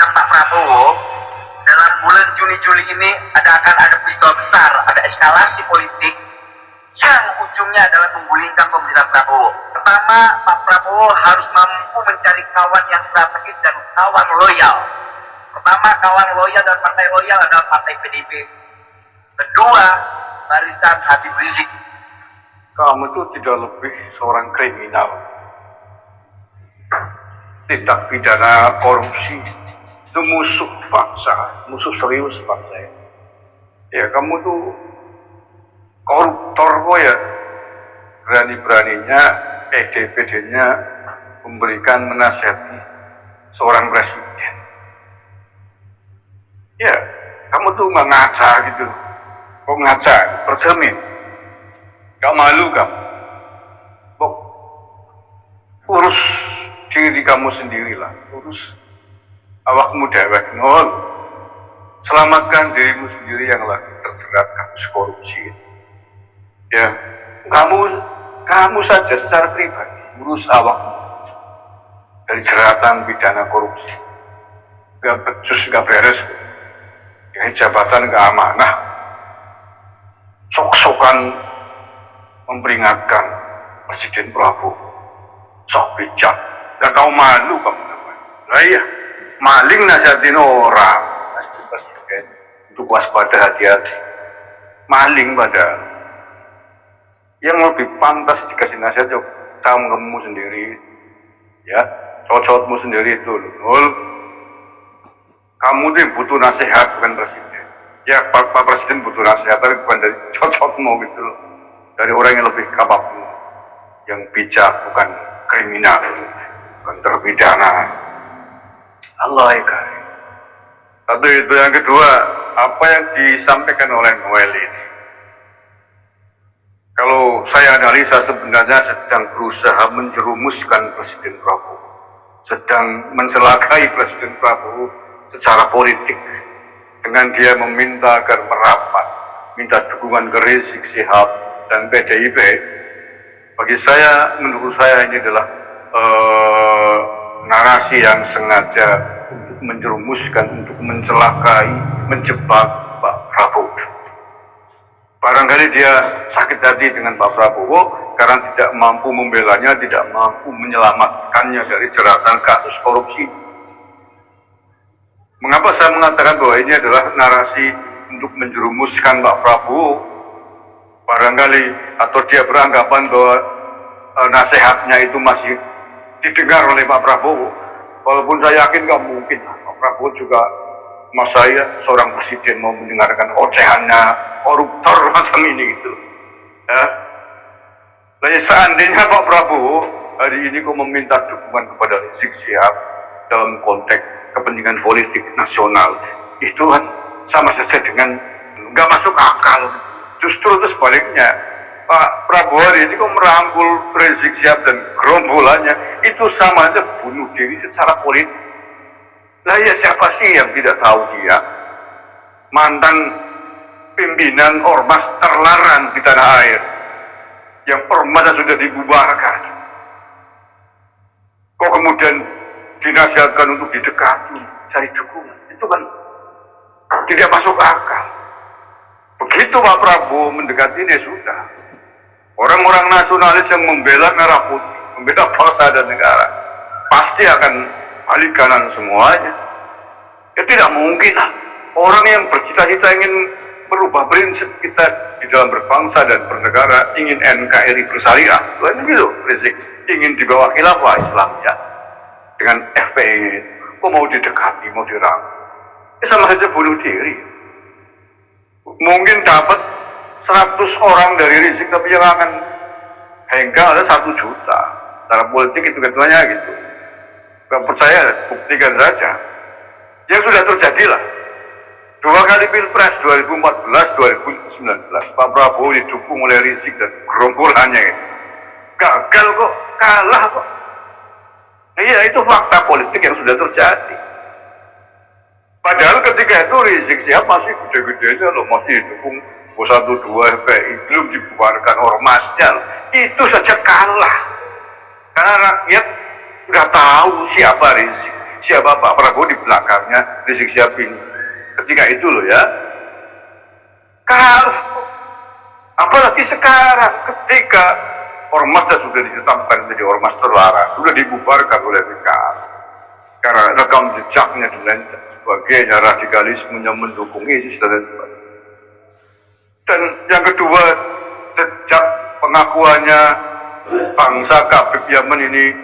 memenangkan Pak Prabowo, dalam bulan Juni-Juli ini akan ada peristiwa besar, ada eskalasi politik yang ujungnya adalah menggulingkan pemerintahan Prabowo. Pertama, Pak Prabowo harus mampu mencari kawan yang strategis dan kawan loyal. Pertama, kawan loyal dan partai loyal adalah partai PDIP. Kedua, barisan Habib Rizik. Kamu itu tidak lebih seorang kriminal, tindak pidana korupsi, itu musuh bangsa, musuh serius bangsa. Ya kamu tuh koruptor kok ya, berani-beraninya PD-PD-nya memberikan menasihati seorang presiden. Ya, kamu tuh nggak ngaca gitu, kok ngaca, bercermin, gak malu kamu, kok urus diri kamu sendirilah, urus awakmu dewek nol, selamatkan dirimu sendiri yang lagi terjerat kasus korupsi. Ya, kamu saja secara pribadi urus awakmu dari jeratan pidana korupsi. Gak becus, gak beres. Ya, jabatan gak amanah. Sok-sokan memperingatkan Presiden Prabowo. Sok bijak. Gak tahu malu kamu namanya. Nah iya, maling nasihatin orang. Presiden untuk waspada, hati-hati. Maling padahal. Yang lebih pantas dikasih nasihat ya kamu sendiri, ya cocokmu sendiri itu nol. Kamu tuh butuh nasihat bukan presiden. Ya Pak Presiden butuh nasihat tapi bukan dari cocokmu gitu loh, dari orang yang lebih kapabel, yang bijak, bukan kriminal, bukan terpidana. Allah ya karim. Satu itu. Yang kedua, apa yang disampaikan oleh Noel ini, kalau saya analisa sebenarnya sedang berusaha menjerumuskan Presiden Prabowo, sedang mencelakai Presiden Prabowo secara politik dengan dia meminta agar merapat, minta dukungan ke Rizik Syihab dan PDIP. Bagi saya, menurut saya ini adalah narasi yang sengaja untuk menjerumuskan, untuk mencelakai, menjebak Pak Prabowo. Barangkali dia sakit hati dengan Pak Prabowo karena tidak mampu membelanya, tidak mampu menyelamatkannya dari jeratan kasus korupsi. Mengapa saya mengatakan bahwa ini adalah narasi untuk menjerumuskan Pak Prabowo? Barangkali atau dia beranggapan bahwa nasihatnya itu masih didengar oleh Pak Prabowo. Walaupun saya yakin gak mungkin Pak Prabowo juga, mas saya seorang presiden mau mendengarkan ocehannya koruptor macam ini gitu. Ya. Lalu seandainya Pak Prabowo hari ini kok meminta dukungan kepada Rizik Syihab dalam konteks kepentingan politik nasional, itu kan sama saja dengan nggak masuk akal. Justru itu sebaliknya, Pak Prabowo hari ini kok merangkul Rizik Syihab dan gerombolannya, itu sama aja bunuh diri secara politik. Lah ya siapa sih yang tidak tahu dia mantan pimpinan ormas terlarang di tanah air, yang ormasnya sudah dibubarkan, kok kemudian dinasihatkan untuk didekati, cari dukungan, itu kan tidak masuk akal. Begitu Pak Prabowo mendekati ini sudah, orang-orang nasionalis yang membela merah putih, membela bangsa dan negara, pasti akan balik kanan semuanya. Ya tidak mungkin lah. Orang yang bercita-cita ingin merubah prinsip kita di dalam berbangsa dan bernegara, ingin NKRI bersyariah, itu gitu, Rizik ingin di bawah khilafah Islam ya, dengan FPI, kok mau didekati, mau dirangkul, ya sama saja bunuh diri. Mungkin dapat 100 orang dari Rizik, tapi yang akan hengkang ada 1 juta. Secara politik itu ketuanya gitu. Gak percaya, buktikan saja. Yang sudah terjadi lah. 2 kali Pilpres 2014, 2019, Pak Prabowo didukung oleh Rizik dan gerombolannya. Gagal kok, kalah kok. Iya, itu fakta politik yang sudah terjadi. Padahal ketika itu Rizik Syihab masih gede-gedenya loh, masih didukung 1-2 FPI, belum dibubarkan ormasnya. Itu saja kalah. Karena rakyat sudah tahu siapa Rizik, siapa Pak Prabowo di belakangnya Rizik Syihab ini. Ketika itu loh ya. Kalau apalagi sekarang ketika ormasnya sudah ditetapkan menjadi ormas terlarang, sudah dibubarkan oleh PKR karena rekam jejaknya dan sebagainya, radikalismenya mendukung ISIS dan lain sebagainya. Dan yang kedua, sejak pengakuannya bangsa Habib Yaman ini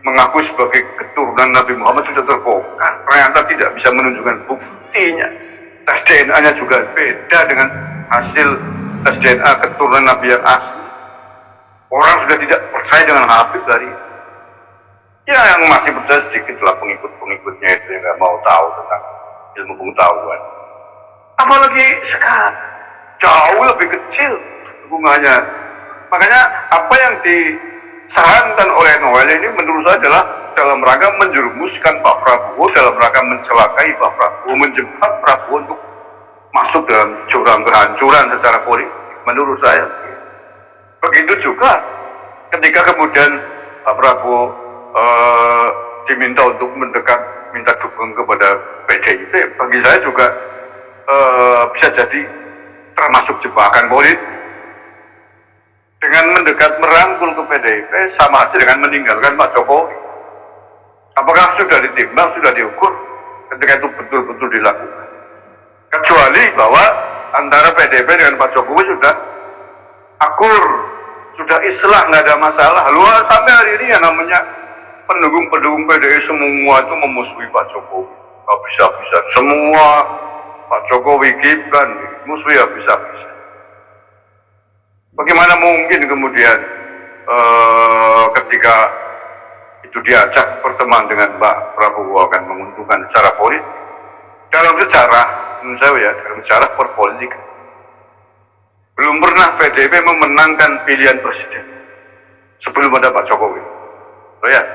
mengaku sebagai keturunan Nabi Muhammad sudah terbongkar, ternyata tidak bisa menunjukkan buktinya. Tes DNA-nya juga beda dengan hasil tes DNA keturunan Nabi yang asli. Orang sudah tidak percaya dengan Habib dari ya, yang masih percaya sedikitlah pengikut-pengikutnya itu yang nggak mau tahu tentang ilmu pengetahuan. Apalagi sekarang jauh lebih kecil hubungannya. Makanya apa yang disarankan oleh Noel ini menurut saya adalah dalam rangka menjerumuskan Pak Prabowo, dalam rangka mencelakai Pak Prabowo, menjebak Prabowo untuk masuk dalam jurang kehancuran secara politik. Menurut saya begitu juga ketika kemudian Pak Prabowo diminta untuk minta dukungan kepada PDIP, bagi saya juga bisa jadi termasuk jebakan politik. Dengan mendekat merangkul ke PDIP sama aja dengan meninggalkan Pak Jokowi. Apakah sudah ditimbang, sudah diukur ketika itu betul-betul dilakukan? Kecuali bahwa antara PDIP dengan Pak Jokowi sudah akur, sudah islah, nggak ada masalah. Luar sampai hari ini yang namanya pendukung PDI semua itu memusuhi Pak Jokowi habis-habisan. Semua Pak Jokowi Gibran musuhi habis-habisan. Bagaimana mungkin kemudian ketika itu diajak pertemuan dengan Pak Prabowo akan menguntungkan secara politik? Dalam sejarah, menurut saya ya, dalam sejarah perpolitikan, belum pernah PDIP memenangkan pilihan presiden sebelum ada Pak Jokowi. Oh ya,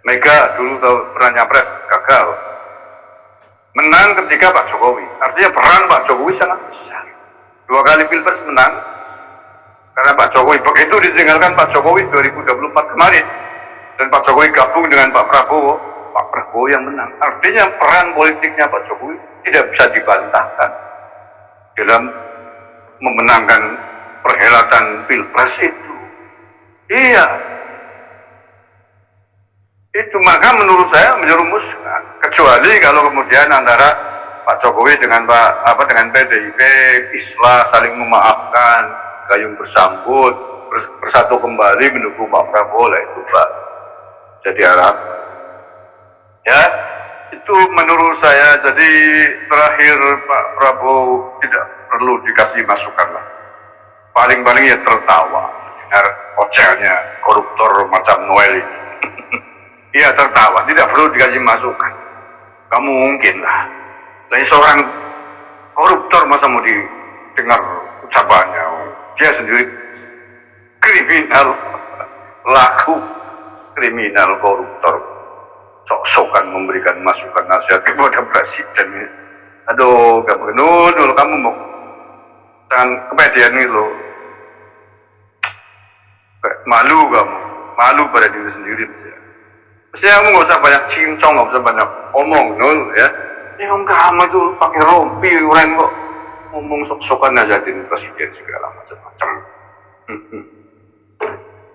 Mega dulu pernah nyapres, gagal. Menang ketika Pak Jokowi. Artinya peran Pak Jokowi sangat besar. 2 kali pilpres menang karena Pak Jokowi. Begitu ditinggalkan Pak Jokowi 2024 kemarin dan Pak Jokowi gabung dengan Pak Prabowo yang menang. Artinya peran politiknya Pak Jokowi tidak bisa dibantahkan dalam memenangkan perhelatan pilpres itu. Iya, itu maka menurut saya menjerumuskan. Kecuali kalau kemudian antara Pak Jokowi dengan dengan PDIP islah, saling memaafkan, gayung bersambut, bersatu kembali mendukung Pak Prabowo lah, itu Pak jadi harapan. Ya, itu menurut saya. Jadi terakhir Pak Prabowo tidak perlu dikasih masukan lah. Paling-paling ya tertawa dengar ocelnya koruptor macam Noel ini. Iya, tertawa, tidak perlu dikasih masukan. Gak mungkin lah. Lain seorang koruptor masa mau didengar ucapannya. Dia sendiri kriminal, laku kriminal, koruptor. Sok-sokan memberikan masukan nasihat kepada presiden. Aduh, gak begitu, kamu mau jangan kepedean ini loh. Malu kamu, malu pada diri sendiri. Mestinya kamu nggak usah banyak cincong, nggak usah banyak omong, nol ya. Yang kamu itu pakai rompi, orang kok ngomong sok-sokan aja di presiden segala macam-macam.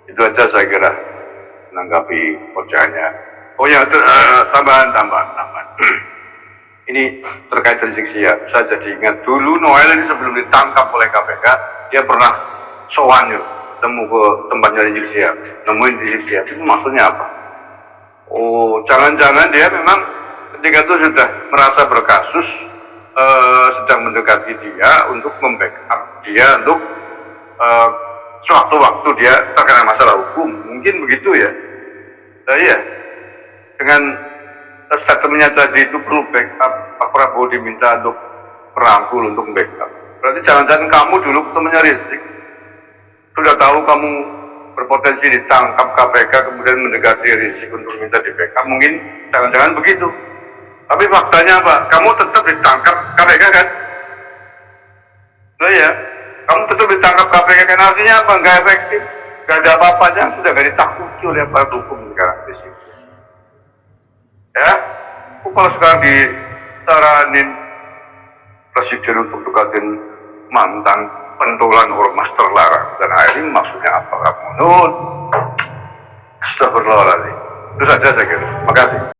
Itu aja saya kira menanggapi ocehannya. Oh ya, tambahan. Ini terkait Rizik Syihab. Saya jadi ingat dulu Noel ini sebelum ditangkap oleh KPK, dia pernah sowan yuk, ketemu ke tempatnya Rizik Syihab, nemuin Rizik Syihab. Itu maksudnya apa? Oh, jangan-jangan dia memang ketika itu sudah merasa berkasus, sedang mendekati dia untuk membackup dia untuk suatu waktu dia terkena masalah hukum. Mungkin begitu ya. Iya. Dengan statementnya tadi itu perlu backup, Pak Prabowo diminta untuk merangkul untuk backup. Berarti jangan-jangan kamu dulu temannya Rizik, sudah tahu kamu berpotensi ditangkap KPK, kemudian mendekati Rizik untuk minta di backup. Mungkin jangan-jangan begitu. Tapi faktanya apa? Kamu tetap ditangkap KPK kan? Nah ya, kamu tetap ditangkap KPK kan, artinya apa? Nggak efektif, nggak ada apa-apanya, sudah nggak ditakuti oleh aparat hukum sekarang di sini. Ya, kok malah sekarang disaranin presiden untuk dekatin mantan pentolan ormas terlarang. Dan akhirnya maksudnya apa kamu? Nun, astagfirullahaladzim. Itu saja saya kira.